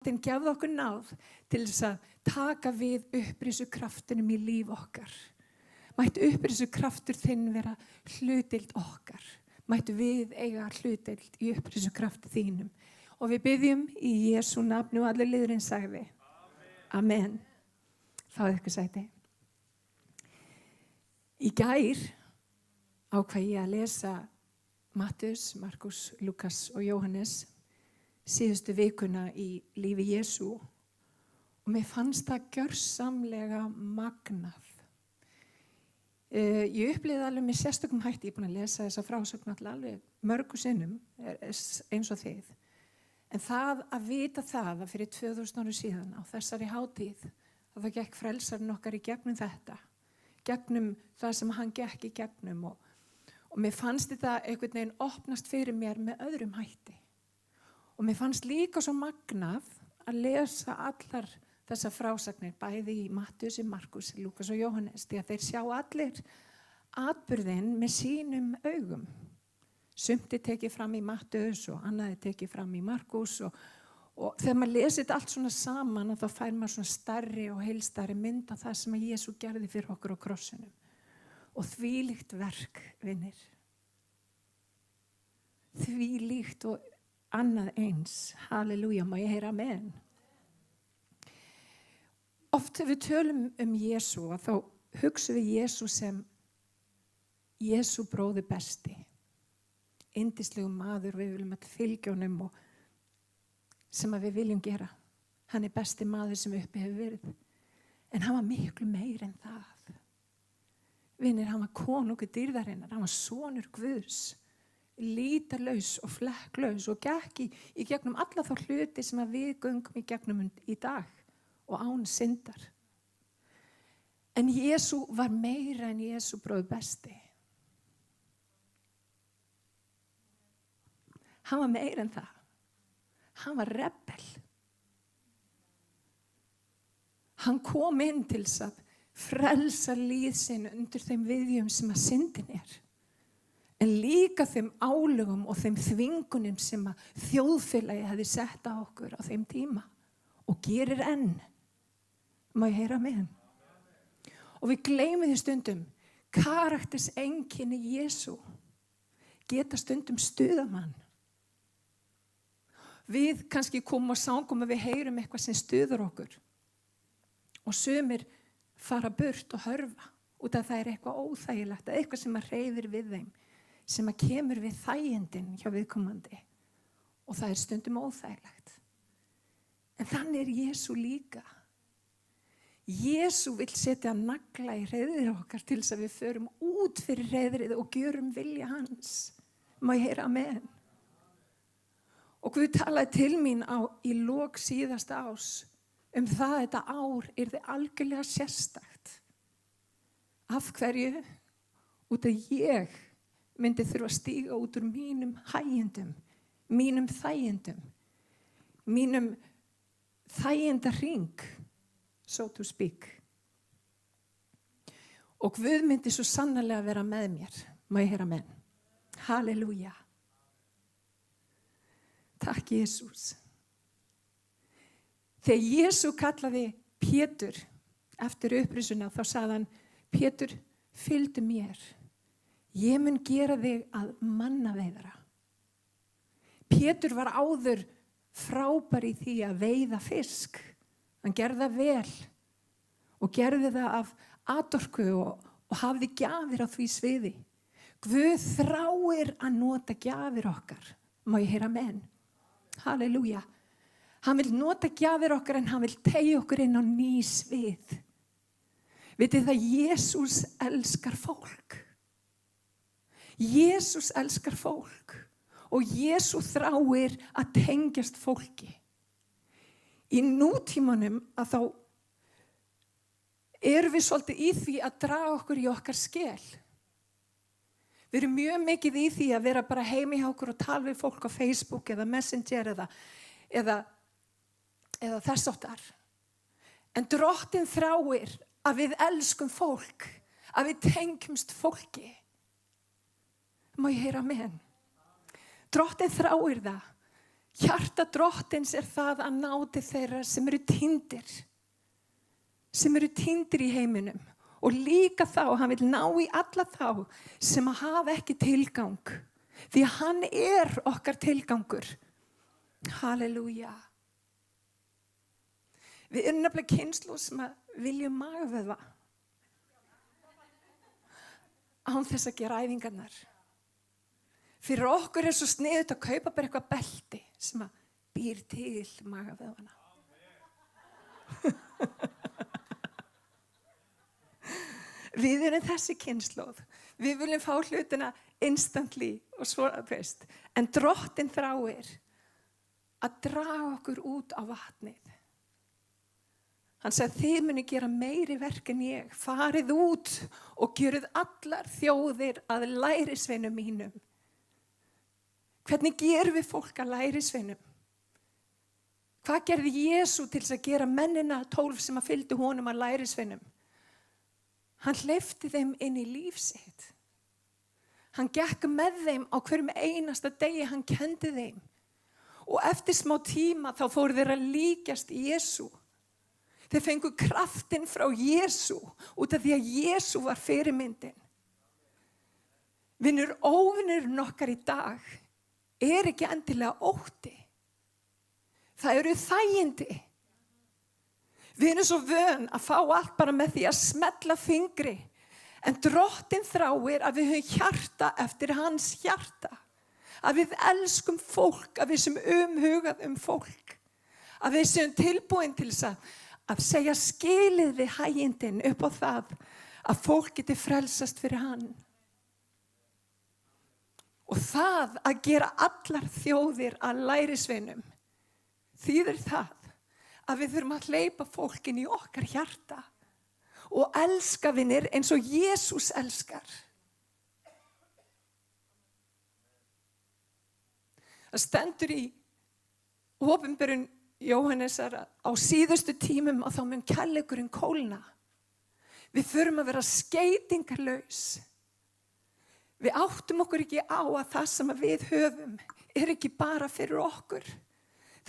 Þinn gefðu okkur náð til þess að taka við upprisunarkraftinum í líf okkar. Mætti upprisunarkraftur þinn vera hlutdeild okkar. Mættu við eiga hlutdeild í upprisunarkrafti þínum. Og við biðjum í Jesú nafni og allir liðurinn sagði. Amen. Fáðu ykkur sæti. Í gær ákvað ég að lesa Mattheus, Markus, Lukas og Jóhannes síðustu vikuna í lífi Jesú og mér fannst það gjörsamlega magnað. Ég upplifði alveg með sérstökum hætti, ég er búin að lesa þessa frásögn alveg mörgu sinnum eins og þið. En það að vita það að fyrir 2000 árum síðan á þessari hátíð að það gekk frelsarinn okkar í gegnum þetta, gegnum það sem hann gekk í gegnum og mér fannst þetta einhvern veginn opnast fyrir mér með öðrum hætti. Og mér fannst líka svo magnað að lesa allar þessar frásagnir, bæði í Mattheus, Markus, Lukas og Jóhannes, því að þeir sjá allir atburðinn með sínum augum. Sumt er tekið fram í Mattheus og annað er tekið fram í Markus og þegar maður lesir þetta allt svona saman þá fær maður svona stærri og heilstærri mynd af það sem að Jesú gerði fyrir okkur á krossinum. Og þvílíkt verk, vinir. Þvílíkt og annað eins. Halleluja, má ég heyra amen. Oft þegar við tölum Jesú þá hugsum við Jesú sem Jesú bróðir besti. Yndislegur maður, við viljum að fylgja honum og sem að við viljum gera. Hann er besti maður sem uppi hefur verið. En hann var miklu meir en það. Vinir, hann var konungur dýrðarinnar, hann var sonur Guðs, lítarlaus og flekklaus og gekk í gegnum alla þá hluti sem að við göngum í gegnum í dag og án syndar. En Jesú var meira en Jesú bróðir besti. Hann var meira en það. Hann var rebel. Hann kom inn til þess að frelsa líð sinn undir þeim viðjum sem að syndin er. En líka þeim álögum og þeim þvingunum sem að þjóðfélagi hefði sett á okkur á þeim tíma og gerir enn. Má ég heyra með hann? Og við gleymum því stundum karakterseinkenni Jesú geta stundum stuðamann. Við kannski komum og sángum að við heyrum eitthvað sem stuðar okkur og sumir fara burt og hörfa út af það er eitthvað óþægilegt, eitthvað sem að hreyfir við þeim, sem að kemur við þægindin hjá viðkomandi og það er stundum óþægilegt. En þannig er Jesú líka. Jesú vill setja nagla í hreiðrið okkar til þess að við förum út fyrir hreiðrið og gjörum vilja hans. Má ég heyra amen? Og Guð talaði til mín í lok síðasta árs það að þetta ár yrði algjörlega sérstakt. Af hverju? Út að ég myndi þurfa að stíga út úr mínum hægindum, mínum þægindum, mínum þægindahring, so to speak. Og Guð myndi svo sannarlega vera með mér. Má ég heyra amen? Halleluja. Takk Jesús. Þegar Jesú kallaði Pétur eftir upprisuna þá sagði hann, Pétur, fylgdu mér. Ég mun gera þig að mannaveiðara. Pétur var áður frábær í því að veiða fisk. Hann gerði það vel og gerði það af atorku og hafði gjafir á því sviði. Guð þráir að nota gjafir okkar. Má ég heyra amen? Halleluja. Hann vil nota gjafir okkar en hann vil teygja okkur inn á ný svið. Vitið það, Jesús elskar fólk. Jesús elskar fólk og Jesú þráir að tengjast fólki. Í nútímanum að þá erum við svolítið í því að draga okkur í okkar skel. Við erum mjög mikið í því að vera bara heima hjá okkur og tala við fólk á Facebook eða Messenger eða þess áttar. En Drottinn þráir að við elskum fólk, að við tengjumst fólki. Má ég heyra amen? Drottinn þráir það. Hjarta Drottins það að ná til þeirra sem eru týndir í heiminum. Og líka þá, hann vil ná í alla þá sem hafa ekki tilgang. Því að hann okkar tilgangur. Halleluja. Við erum nefnilega kynslóð sem viljum magavöðva. Án þess að gera æfingarnar. Fyrir okkur svo sniðugt að kaupa bara eitthvað belti sem býr til magavöðvana. Við erum þessi kynslóð. Við viljum fá hlutina instantly og svo veist. En Drottinn þráir að draga okkur út á vatnið. Hann sagði, þið muni gera meiri verk en ég. Farið út og gjöruð allar þjóðir að lærisveinum mínum. Hvernig gerum við fólk að lærisveinum? Hvað gerði Jesú til að gera mennina 12 sem fylgdu honum að lærisveinum? Hann hleypti þeim inn í líf sitt. Hann gekk með þeim á hverjum einasta degi, hann kenndi þeim. Og eftir smá tíma þá fóru þeir að líkjast Jesú. Þeir fengu kraftinn frá Jesú út af því að Jesú var fyrirmyndin. Vinur, óvinurinn okkar í dag ekki endilega ótti. Það eru þægindi. Við erum svo vön að fá allt bara með því að smella fingri. En Drottinn þráir að við höfum hjarta eftir hans hjarta. Að við elskum fólk, að við sem umhugað fólk. Að við séum tilbúin til þess að segja skilið við hægindin upp á það að fólk geti frelsast fyrir hann. Og það að gera allar þjóðir að lærisveinum þýðir það að við þurfum að hleypa fólkin í okkar hjarta og elska vinir eins og Jesús elskar. Það stendur í opinberun Jóhannesar á síðustu tímum og þá mun kærleikurinn kólna. Við þurfum að vera skeytingarlaus. Við áttum okkur ekki á að það sem við höfum ekki bara fyrir okkur.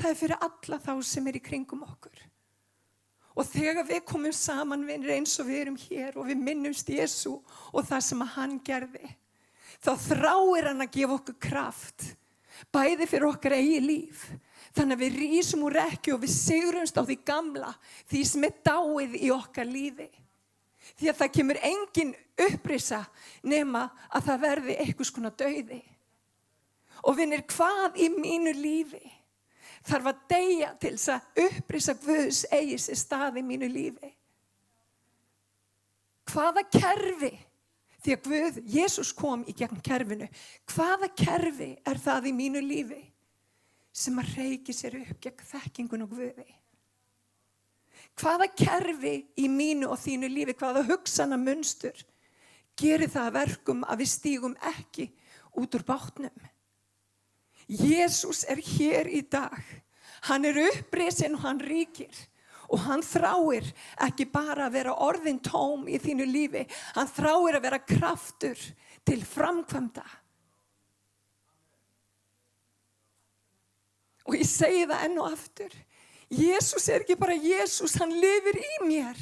Það fyrir alla þá sem í kringum okkur. Og þegar við komum saman vinir eins og við erum hér og við minnumst Jesú og það sem hann gerði, þá þráir hann að gefa okkur kraft, bæði fyrir okkar eigið líf. Þannig að við rísum úr rekkju og við sigrumst á því gamla, því sem dáið í okkar lífi. Því að það kemur engin upprisa nema að það verði einhvers konar dauði. Og vinir, hvað í mínu lífi þarf að deyja til þess að upprisa Guðs eigi sér stað í mínu lífi? Hvaða kerfi, því að Jesús kom í gegn kerfinu, hvaða kerfi það í mínu lífi sem að reiki sér upp gegn þekkingun og Guði? Hvaða kerfi í mínu og þínu lífi, hvaða hugsana munstur gerir það verkum að við stígum ekki út úr bátnum? Jesús hér í dag. Hann upprisinn og hann ríkir. Og hann þráir ekki bara að vera orðin tóm í þínu lífi. Hann þráir að vera kraftur til framkvæmda. Og ég segi það enn og aftur. Jesús ekki bara Jesús, hann lifir í mér.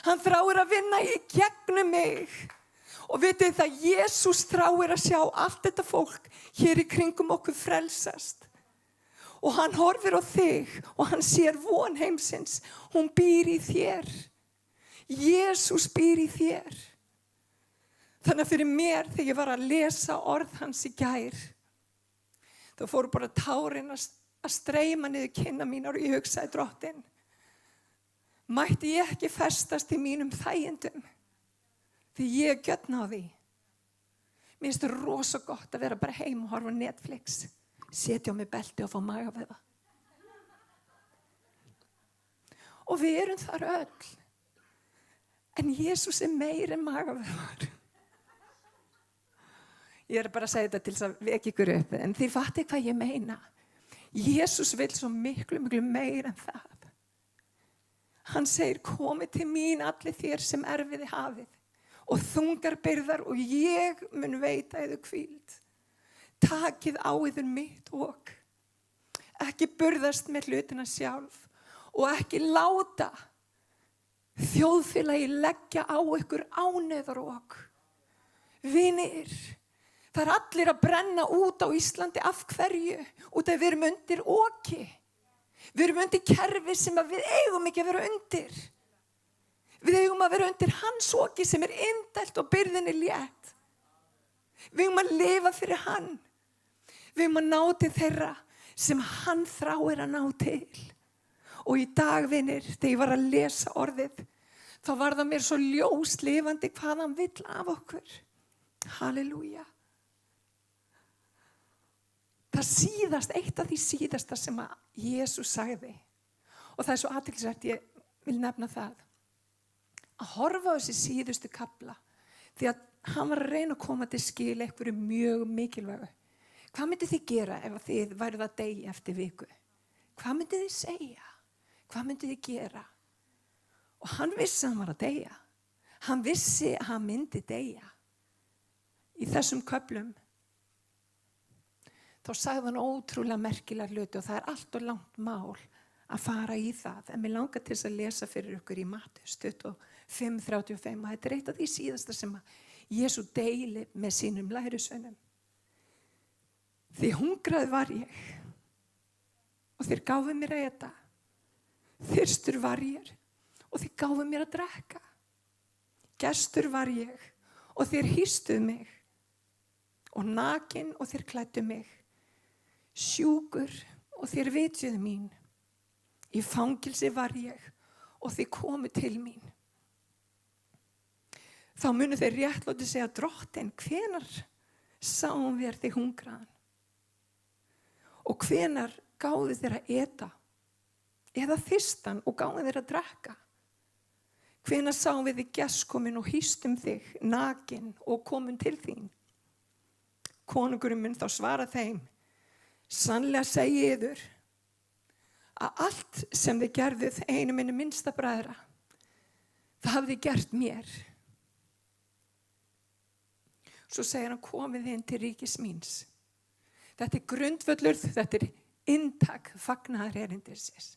Hann þráir að vinna í gegnum mig. Og vitið það, Jesús þráir að sjá allt þetta fólk hér í kringum okkur frelsast. Og hann horfir á þig og hann sér von heimsins. Hún býr í þér. Jesús býr í þér. Þannig að fyrir mér þegar ég var að lesa orð hans í gær, þá fóru bara tárin að streyma niður kinna mínar og ég hugsaði, Drottinn, mætti ég ekki festast í mínum þægindum? Því ég gjörna á því. Mér finnst það rosa gott að vera bara heim og horfa á Netflix. Setja á mig belti og fá magavöðva. Og við erum þar öll. En Jesús meir en magavöðvar. Ég bara að segja þetta til þess að vekja ykkur upp. En þið fattu hvað ég meina. Jesús vil svo miklu, miklu meir en það. Hann segir, komið til mín allir þér sem erfiði hafið. Og þungar byrðar og ég mun veita yður hvíld. Takið á yður mitt ok. ekki burðast með hlutina sjálf og ekki láta þjóðfélagi leggja á ykkur ánauðarok. Vinir, það allir að brenna út á Íslandi. Af hverju? Út af við erum undir oki. Við erum undir kerfi sem við eigum ekki að vera undir. Við eigum að vera undir hans oki sem indælt og byrðin létt. Við eigum að lifa fyrir hann. Við eigum að ná til þeirra sem hann þráir að ná til. Og í dag, vinir, þegar ég var að lesa orðið, þá var það mér svo ljóslifandi hvað hann vill af okkur. Halleluja. Eitt af því síðasta sem að Jesús sagði, og það svo athyglisvert, ég vil nefna það, að horfa á þessi síðustu kafla, því að hann var að reyna að koma til skil einhverju mjög mikilvægu. Hvað myndið þið gera ef þið væruð að deyja eftir viku? Hvað myndið þið segja? Hvað myndið þið gera? Og hann vissi að hann var að deyja. Hann vissi að hann myndi deyja. Í þessum köflum þá sagði hann ótrúlega merkilega hluti og það allt og langt mál að fara í það. En mér langar til þess að lesa fyrir ykkur í Mattheus 25:35 og þetta eitt af því síðasta sem að Jesú deili með sínum lærisveinum. Því hungraði var ég og þeir gáfu mér að éta. Þyrstur var ég og þeir gáfu mér að drekka. Gestur var ég og þeir hýstuðu mig. Og nakinn og þeir klæddu mig. Sjúkur og þeir vitjuðu mín. Í fangelsi var ég og þeir komu til mín. Þá munu þeir réttlátu segja, Drottinn, hvenær sáum við þig hungraðan? Og hvenær gáðu þeir að éta? Eða þyrstan og gáðu þeir að drekka? Hvenær sáum við þig gestkomin og hýstum þig nakinn og komum til þín? Konungurinn mun þá svara þeim, sannlega segi ég yður að allt sem þið gerðuð einu minni minnsta bræðra, það hafið þið gert mér. Svo segir hann, komið inn til ríkis míns. Þetta grundvöllur, þetta inntak fagnaðar erindisins.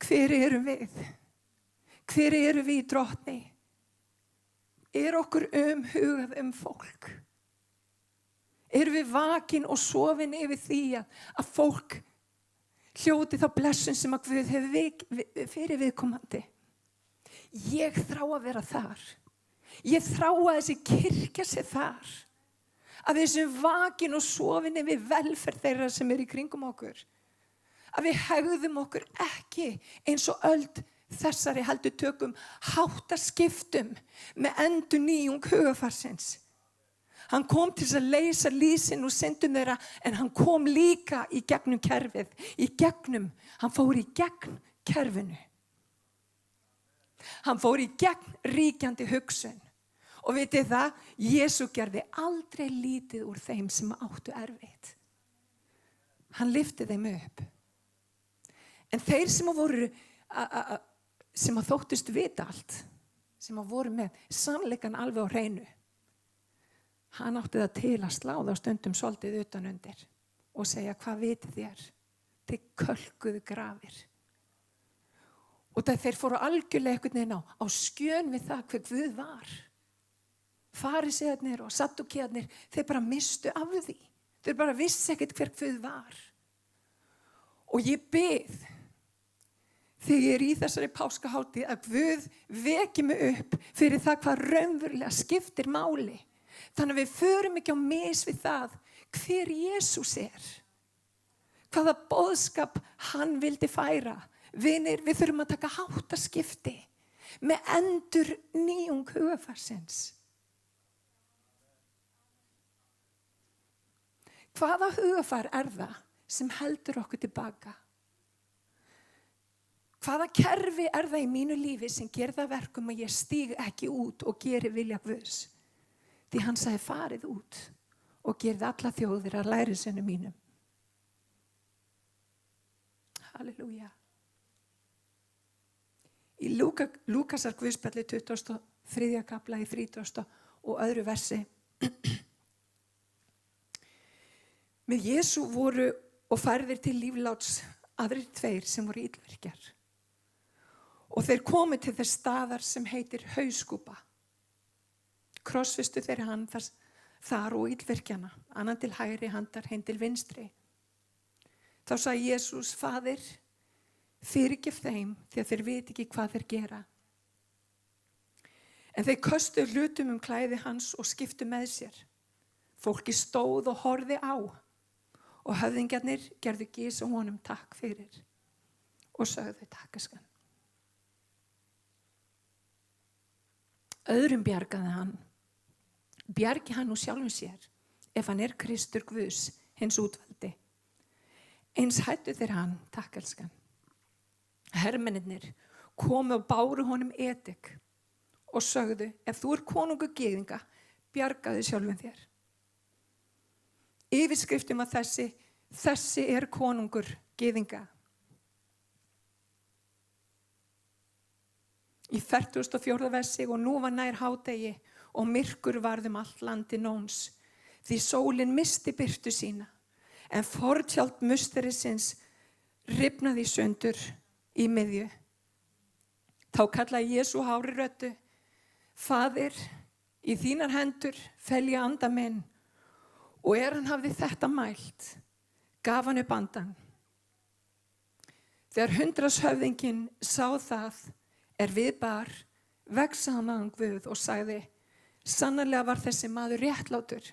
Hver erum við? Hver erum við í Drottni? Er okkur umhugað fólk? Erum við vakin og sofin yfir því að fólk hljóti þá blessun sem að Guð hefur fyrir viðkomandi? Ég þrá að vera þar. Ég þrá að þessi kirkja sé þar. Að við séum vakin og sofin yfir velferð þeirra sem í kringum okkur. Að við hegðum okkur ekki eins og öld þessari heldur tökum háttaskiptum með endurnýjung hugarfarsins. Hann kom til að leysa lísin og syndum þeirra, en hann kom líka í gegnum kerfið. Hann fór í gegn kerfinu. Hann fór í gegn ríkjandi hugsun. Og vitið það, Jesú gerði aldrei lítið úr þeim sem áttu erfitt. Hann lyfti þeim upp. En þeir sem voru, sem þóttust vita allt, sem voru með sannleikan alveg á hreinu, hann átti það til að slá þá stundum svolítið utan undir og segja, hvað vitið þér? Þið kölkuðu grafir. Og þeir fóru algjörlega einhvern veginn á skjön við það hver Guð var. Farisearnir og saddúkíarnir, þeir bara mistu af því. Þeir bara vissi ekkert hver Guð var. Og ég bið, þegar ég í þessari páskahátíð, að Guð veki mig upp fyrir það hvað raunverulega skiptir máli. Þannig að við förum ekki á mis við það hver Jesús er. Hvaða boðskap hann vildi færa. Vinir, við þurfum að taka háttaskipti með endurnýjung hugarfarsins. Hvaða hugarfar er það sem heldur okkur tilbaka? Hvaða kerfi er það í mínu lífi sem gerir það verkum að ég stíg ekki út og geri vilja Guðs? Því hann sagði, farið út og gerið alla þjóðir að lærisveinum mínum. Halleluja. Í Lúkasar Guðspjalli 23. kafla í 30. og öðru versi. Með Jesú voru og færðir til lífláts aðrir 2 sem voru illvirkjar. Og þeir komu til þess staðar sem heitir Hauskúpa. Krossfestu þeir hann þar og illvirkjana, annan til hægri handar, hinn til vinstri. Þá sagði Jesús: Faðir, fyrirgef þeim því að þeir vita ekki hvað þeir gera. En þeir köstuðu hlutum klæði hans og skiptu með sér. Fólki stóð og horfði á og höfðingjarnir gerðu gys og honum takk fyrir og sögðu takkaskan. Öðrum bjargaði hann. Bjargi hann úr sjálfum sér ef hann Kristur Guðs, hins útvaldi. Eins hættu þeir hann, takkelskan. Hermennirnir komu og báru honum edik og sögðu: ef þú konungur gyðinga, bjargaðu sjálfum þér. Yfirskriftin var þessi konungur gyðinga. Í 44. versi: og nú var nær hádegi og myrkur varð allt landi nóns, því sólin missti birtu sína, en fortjald musterisins rifnaði í sundur í miðju. Þá kallaði Jesú hári röddu: Faðir, í þínar hendur fel ég anda minn. Og hann hafði þetta mælt, gaf hann upp andann. Þegar 100-höfðinginn sá það við bar, vegsaði hann Guð og sagði: sannarlega var þessi maður réttlátur.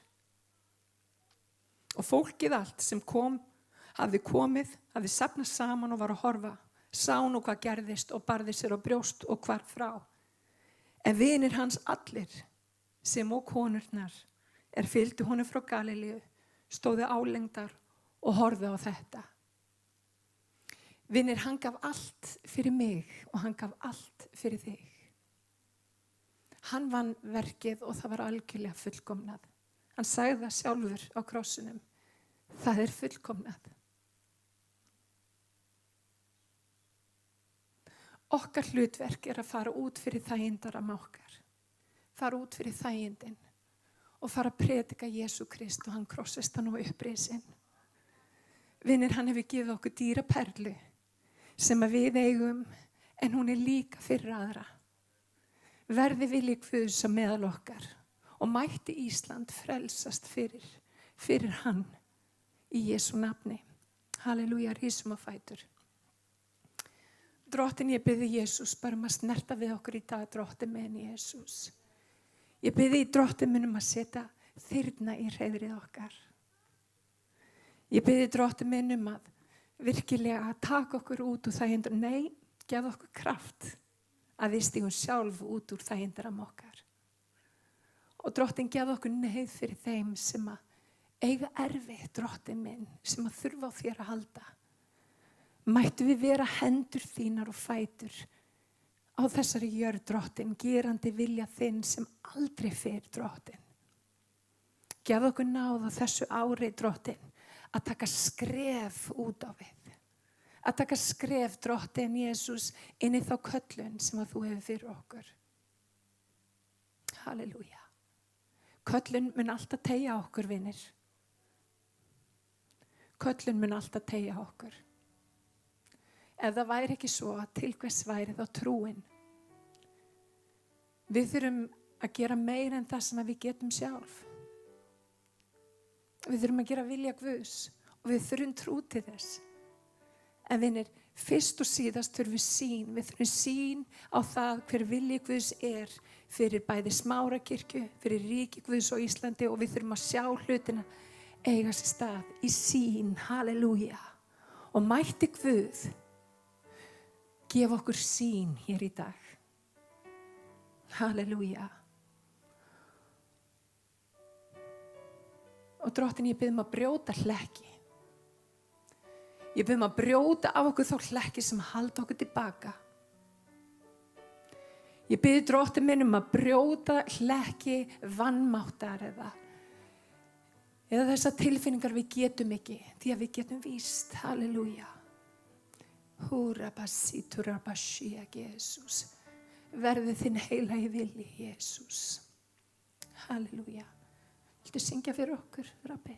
Og fólkið allt sem hafði safnað saman og var að horfa, sá nú hvað gerðist og barði sér á brjóst og hvarf frá. En vinir hans allir, sem og konurnar, fylgdu honum frá Galilíu, stóðu álengdar og horfðu á þetta. Vinir, hann gaf allt fyrir mig og hann gaf allt fyrir þig. Hann vann verkið og það var algjörlega fullkomnað. Hann sagði það sjálfur á krossinum: það fullkomnað. Okkar hlutverk að fara út fyrir þægindaram okkar. Fara út fyrir þægindin og fara að predika Jesú Krist og hann krossist hann og upprisinn. Vinir, hann hefur gefið okkur dýra perlu sem að við eigum, en hún líka fyrir aðra. Verði vilji Guðs á meðal okkar og mætti Ísland frelsast fyrir hann í Jesú nafni. Halleluja, rísum á fætur. Drottin, ég biði Jesús bara að snerta við okkur í dag, drottin minn Jesús. Ég biði í drottin minn að setja þyrna í hreiðrið okkar. Ég biði drottin minn að virkilega að taka okkur út úr þægindaram. Nei, gefðu okkur kraft að við stígum sjálf út úr þægindaram okkar. Og drottin, gefðu okkur neyð fyrir þeim sem að eiga erfitt, drottin minn, sem að þurfa á þér að halda. Mættu við vera hendur þínar og fætur á þessari jörð, drottin, gerandi vilja þinn sem aldrei fer, drottin. Gefðu okkur náð á þessu ári, drottin, að taka skref út á við. Að taka skref, drottin Jesús, inn í þá köllun sem að þú hefur fyrir okkur. Halleluja. Köllun mun alltaf teygja okkur, vinir. Köllun mun alltaf teygja okkur. Ef það væri ekki svo, til hvers væri þá trúin? Við þurfum að gera meira en það sem við getum sjálf. Við þurfum að gera vilja Guðs og við þurfum trú til þess. En vinir, fyrst og síðast þurfum við sýn. Við þurfum sýn á það hver vilji Guðs fyrir bæði Smárakirkju, fyrir ríki Guðs og Íslandi, og við þurfum að sjá hlutina eiga sér stað í sýn. Halleluja. Og mætti Guð gef okkur sýn hér í dag. Halleluja. Og drottin, ég bið að brjóta hlekki. Ég bið að brjóta af okkur þá hlekki sem halda okkur tilbaka. Ég bið drottin minn að brjóta hlekki vanmáttar eða þessar tilfinningar við getum ekki, því að við getum víst. Halleluja. Jesús. Verði þinn heilagi vilji, Jesús. Halleluja. Viltu syngja fyrir okkur, Rabbi?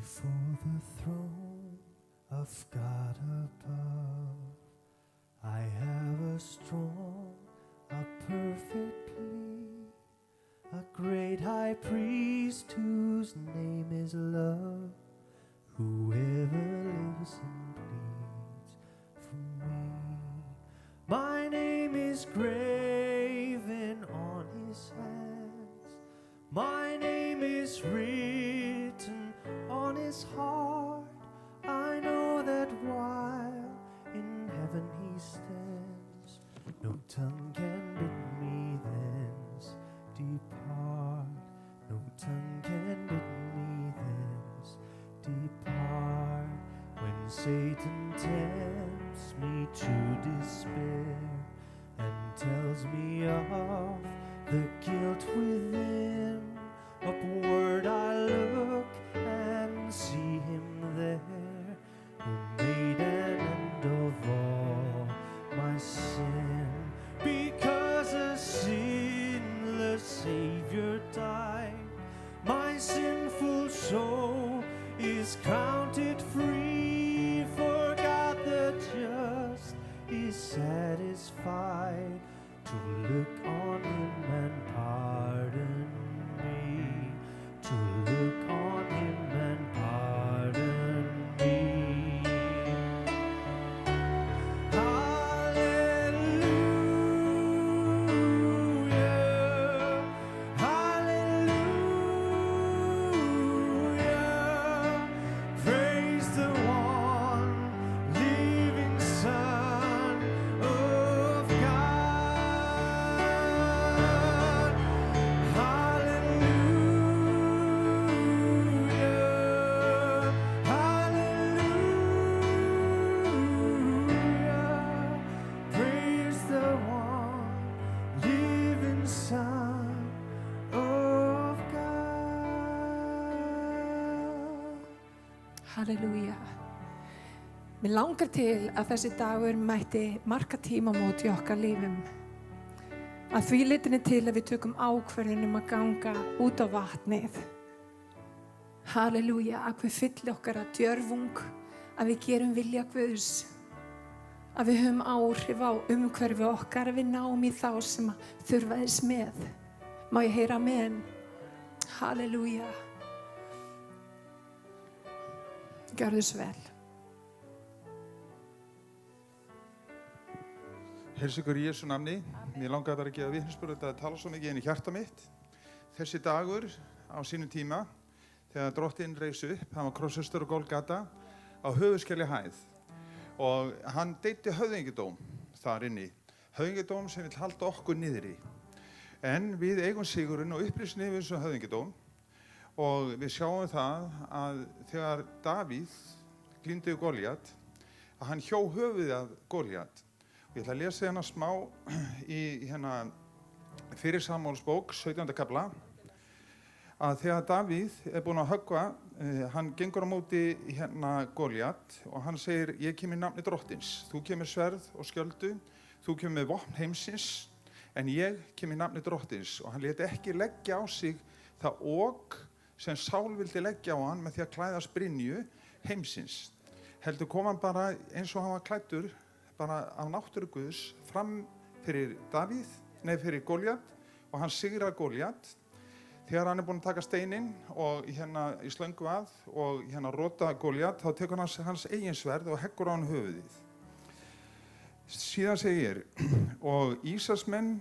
Before the throne of God above, I have a strong, a perfect plea, a great high priest whose name is love, whoever lives and pleads for me. My name is graven on his hands, my name is written on his heart. I know that while in heaven he stands, no tongue can bid me thence depart. No tongue can bid me thence depart. When Satan tempts me to despair and tells me of the guilt within, upward I look and see him there, who made an end of all my sin. Because a sinless Savior died, my sinful soul is counted free. For God the just is satisfied to look on him and pardon me, to look on him and pardon me. Hallelujah, hallelujah, praise the one living Son of God. Halleluja. Mér langar til að þessi dagur mætti marka tímamót í okkar lífum. Að því leytinu til að við tökum ákvörðun að ganga út á vatnið. Halleluja, að við fylli okkar að djörfung, að við gerum vilja Guðs, að við höfum áhrif á umhverfi okkar, að við náum í þá sem þurfa þess með. Má ég heyra amen? Halleluja. Gjörðu svo vel. Heilsa ykkur í Jesú nafni. Mér langaði bara að gefa vitnisburð, þetta tala svo mikið inn í hjarta mitt. Þessi dagur á sínum tíma, þegar Drottinn reis upp, hann var krossfestur á Golgata á höfuðskelli hæð. Og hann deildi höfðingidóm þar inni. Höfðingidóm sem vill halda okkur niðri. En við eigum sigurinn og upplýsni við þessum höfðingidóm. Og við sjáum það að þegar Davíð glímdi við Góliat, að hann hjó höfuðið af Góliat. Ég ætla að lesa hérna smá í fyrir Samúelsbók, 17. kafla, að þegar Davíð búinn að höggva, hann gengur á móti Góliat og hann segir, ég kem í nafni Drottins, þú kemur sverð og skjöldu, þú kemur með vopn heimsins, en ég kem í nafni Drottins. Og hann lét ekki leggja á sig það ok sem Sál vildi leggja á hann með því að klæðast brynju heimsins. Heldur kom hann bara eins og hann var klæddur, bara af náttúru Guðs, fram fyrir fyrir Góliat, og hann sigrar Góliat. Þegar hann búinn að taka steininn og í slöngu að og rota Góliat, þá tekur hann hans eigin sverð og heggur á hann höfuðið. Síðan segir, og Ísraelsmenn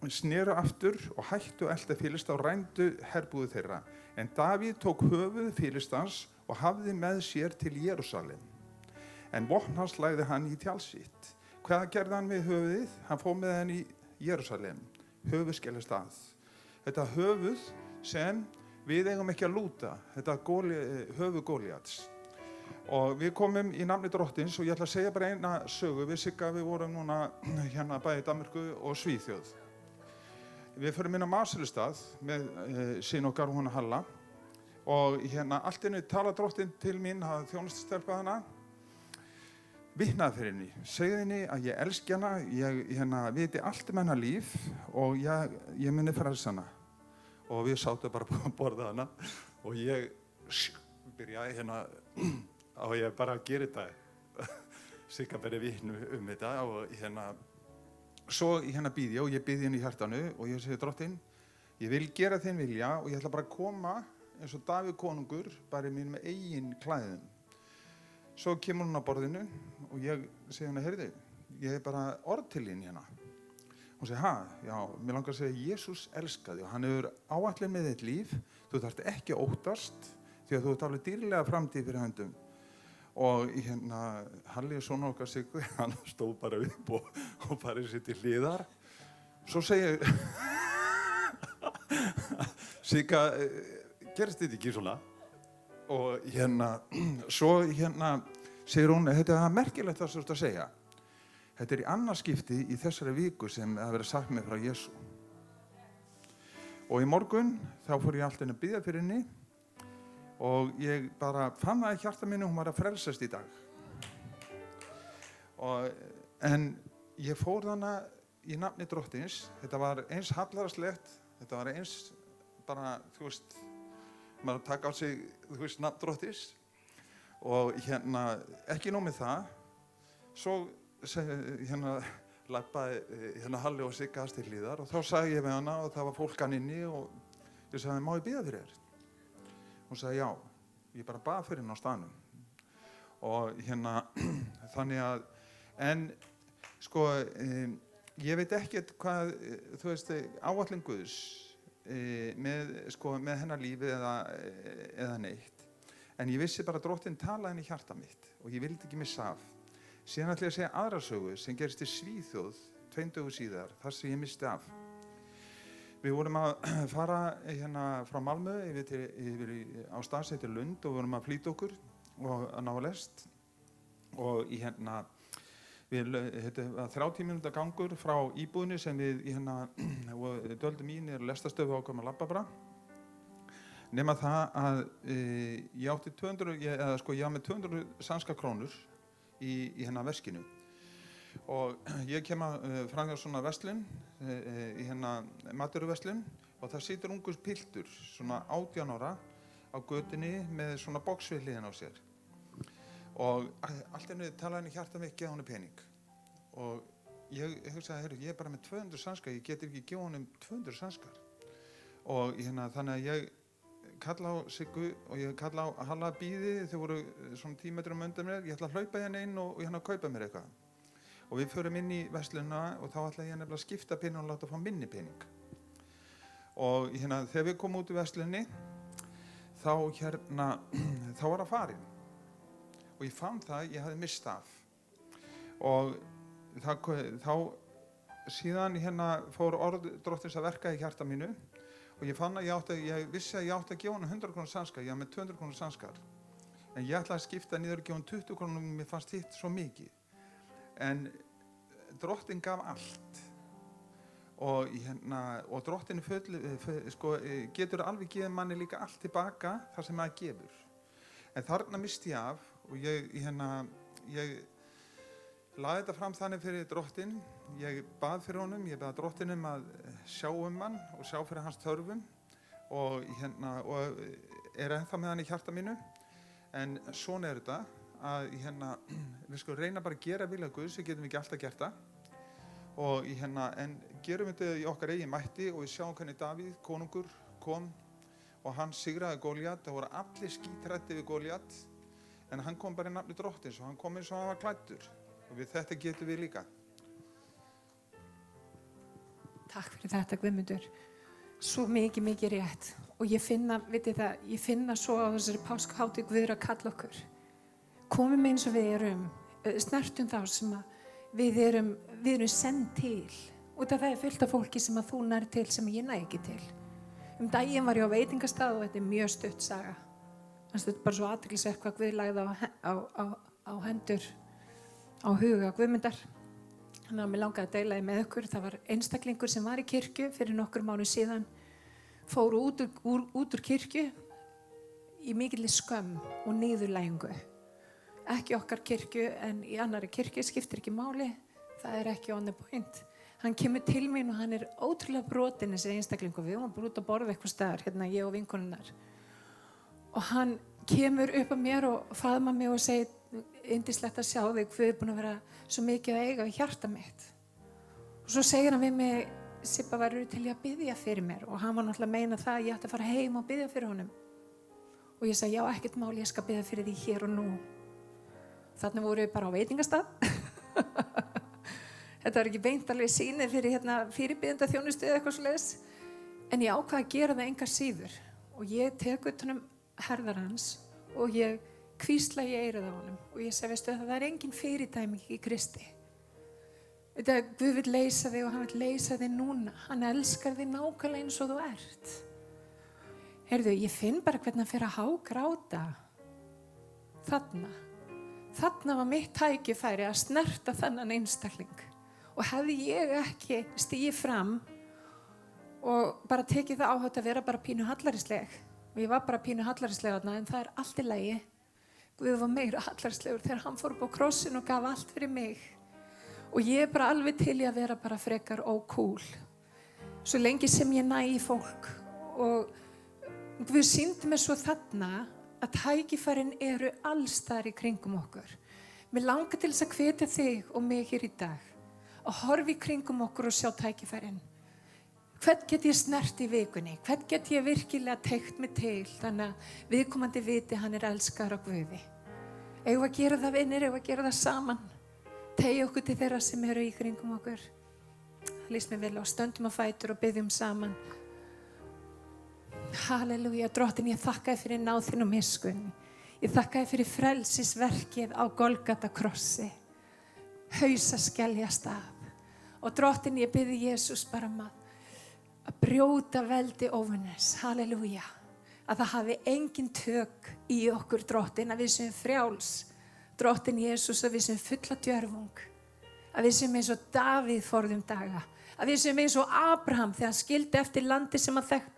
sneru aftur og hættu að elta Filista og rændu herbúðir þeirra. En Davíð tók höfuð Filistans og hafði með sér til Jerúsalem. En vopn hans lagði hann í tjald sitt. Hvað gerði hann við höfuðið? Hann fór með hann í Jerúsalem, höfuðskeljarstað. Þetta höfuð sem við eigum ekki að lúta, þetta höfuð Góliats. Og við komum í nafni Drottins og ég ætla að segja bara eina sögu. Við Sigga, við vorum núna bæði í Danmörku og Svíþjóð. Við förum inn á Marselstað með sin okkar, hún Halla. Og allt í einu tala Drottinn til mín, hafði þjónustustelpa hana. Vitnaði fyrir henni, segði henni að ég elski hana, ég viti allt hennar líf og ég muni frelsa hana. Og við sátum bara að borða hana og ég byrja hérna á ég bara að gera þetta. Sigga beri vitnu þetta og hérna. Svo hérna býð ég og ég býð hérna í hjartanu og ég segi Drottinn, ég vil gera þinn vilja og ég ætla bara að koma eins og Davíð konungur, bara í mínum eigin klæðum. Svo kemur hún á borðinu og ég segi henni, heyrðu, ég er bara orð til þín hérna. Hún segi, já, mér langar að segja, Jesús elskaði og hann hefur áætlun með þitt líf, þú þarft ekki að óttast því að þú ert alveg dýrlega framtíð fyrir höndum. Og hérna, Halli, svona okkar Siggu, hann stóð bara upp og bara sér til hliðar. Svo segir Sigga, gerist þetta ekki svona? og hérna, svo hérna segir hún, þetta er merkilegt það sem þú ert að segja. Þetta er í annað skipti í þessari viku sem það verið sagt mér frá Jesú. Og í morgun þá fór ég alltaf inn að biðja fyrir henni og ég bara fann það í hjarta mínu, hún var að frelsast í dag. En ég fór þannig í nafni Drottins, þetta var eins hallarslegt, þetta var eins bara, þú veist, maður taka á sig, þú veist, nafn Drottins og hérna, ekki nóg með það, svo hérna labbaði hérna Halli og Sigga til hliðar og þá sagði ég við hana og það var fólk hann inni og ég sagði, má ég biðja fyrir þér? Hún sagði, já, ég bara bað fyrir henni á staðnum og hérna, þannig að, en sko, ég veit ekkert hvað, þú veist, áætlun Guðs með hennar lífi eða neitt, en ég vissi bara að Drottinn talaði henni í hjarta mitt og ég vildi ekki missa af. Síðan ætla ég að segja aðra sögu sem gerist í Svíþjóð 2 dögum síðar, þar sem ég misti af. Við vorum að fara hérna frá Malmö yfir á stað sem heitir Lund og við vorum að flýta okkur og að ná að lest og í hérna þetta var 30 mínúta gangur frá íbúðinni sem við hérna döldum í niður lestastöðu og ákveðum að labba bara. Nema það að ég átti 200, ég var með 200 sænskar krónur í hérna veskinu og ég kem fram hjá svona verslun í hérna matvöruverslun og það situr ungur piltur svona 18 ára á götunni með svona box við hliðina á sér og allt einu talaði henni hjarta mig gefa henni pening og ég hugsaði, heyrðu, ég er bara með 200 sænskar, ég get ekki gefa honum 200 sænskar og hérna þannig að ég kalla á Siggu og ég kalla á Halla býði, þau voru svona 10 metrum undan mér, ég ætla að hlaupa hérna inn og hérna kaupa mér eitthvað. Og við förum inn í verslunina og þá ætla ég nefnilega að skipta pening og láta fá minni pening. Og hérna þegar við komum út í verslunni, þá var það farin. Og ég fann það, ég hafði misst af. Og þá síðan hérna fór orð Drottins að verka í hjarta mínu. Og ég fann að ég vissi að ég átti að gefa hann 100 krónur sænskar, ég var með 200 krónur sænskar. En ég ætlaði að skipta niður og gefa hann 20 krónur og mér fannst hitt svo mikið. En Drottinn gaf allt. Og Drottinn getur alveg gefið manni líka allt tilbaka þar sem maður gefur. En þarna misti ég af og ég lagði þetta fram þannig fyrir Drottinn. Ég bað fyrir honum, ég bað Drottinn að sjá hann og sjá fyrir hans þörfum og er ennþá með hann í hjarta mínu. En svona er þetta að við skulum reyna bara að gera vilja Guðs, við getum ekki alltaf gert það. Og en gerum þetta í okkar eigin mætti og við sjáum hvernig Davíð, konungur, kom og hann sigraði Góliat. Það voru allir skítræddir við Góliat en hann kom bara í nafni Drottins og hann kom eins og hann var klæddur. Og við þetta getum við líka. Takk fyrir þetta, Guðmundur. Svo mikið rétt. Og ég finna svo á þessari páskahátíð Guður að kalla okkur. Komum eins og við erum, snertum þá sem að við erum send til. Út af það er fullt af fólki sem að þú nær til sem ég næ ekki til. Daginn var ég á veitingastað og þetta er mjög stutt saga. Þetta er bara svo athyglisvert hvað Guð lagði á hendur á huga Guðmundar. Þannig að mér langaði að deila því með ykkur. Það var einstaklingur sem var í kirkju fyrir nokkrum mánuðum síðan, fór út úr kirkju í mikilli skömm og niðurlægingu. Ekki okkar kirkju en í annarri kirkju, skiptir ekki máli, það er ekki on the point. Hann kemur til mín og hann er ótrúlega brotinn þessi einstaklingur. Við vorum bara út að borða eitthvað staðar, hérna ég og vinkonunnar. Og hann kemur upp að mér og faðmar mig og segir, yndislegt að sjá þig, Guð er búin að vera svo mikið að eiga við hjarta mitt. Og svo segir hann við mig, Sibba, verður til í að biðja fyrir mér? Og hann var náttúrulega að meina það að ég ætti að fara heim og biðja fyrir honum. Og ég sagði, já, ekkert mál, ég skal biðja fyrir því hér og nú. Þannig voru við bara á veitingastað. Þetta var ekki beint alveg sýnið fyrir fyrirbiðenda þjónustu eða eitthvað svoleiðis. En ég ákvað að gera það engar síður. Og ég tek utanum herðar hans og ég hvísla í eyrað á honum. Og ég segi, veistu, það er engin fyrirdæming í Kristi. Guð vill leysa þig og hann vill leysa þig núna. Hann elskar þig nákvæmlega eins og þú ert. Heyrðu, ég finn bara hvernig hann fer að hágráta. Þarna var mitt tækifæri að snerta þennan einstakling. Og hefði ég ekki stigið fram og bara tekið það áhætt að vera bara pínu hallarísleg. Og ég var bara pínu hallarísleg þarna, en það er allt í lagi. Guð var meira hallaríslegur þegar hann fór upp á krossin og gaf allt fyrir mig. Og ég er bara alveg til í að vera bara frekar ókúl. Svo lengi sem ég næ í fólk. Og Guð sýndi mér svo þarna að tækifærin eru allstaðar í kringum okkur. Mér langar til þess að hvetja þig og mig hér í dag. Að horfa í kringum okkur og sjá tækifærin. Hvern get ég snert í vikunni? Hvern get ég virkilega teygt mig til? Þannig að viðkomandi viti hann er elskaður á Guði. Eigum að gera það vinir, eigum að gera það saman. Tegja okkur til þeirra sem eru í kringum okkur. Það líst mér vel á, stöndum á fætur og biðjum saman. Halleluja, Drottinn, ég þakka þér fyrir náð þín og miskunn. Ég þakka þér fyrir frelsisverkið á Golgata krossi. Hausaskeljastað. Og Drottinn, ég biðji Jesús bara að brjóta veldi óvinnes. Halleluja. Að það hafi engin tök í okkur, Drottinn, að við séum frjáls. Drottinn Jesús, að við séum fulla djörfung. Að við séum eins og Davíð forðum daga. Að við séum eins og Abraham þegar hann skildi eftir landi sem hann þekkti.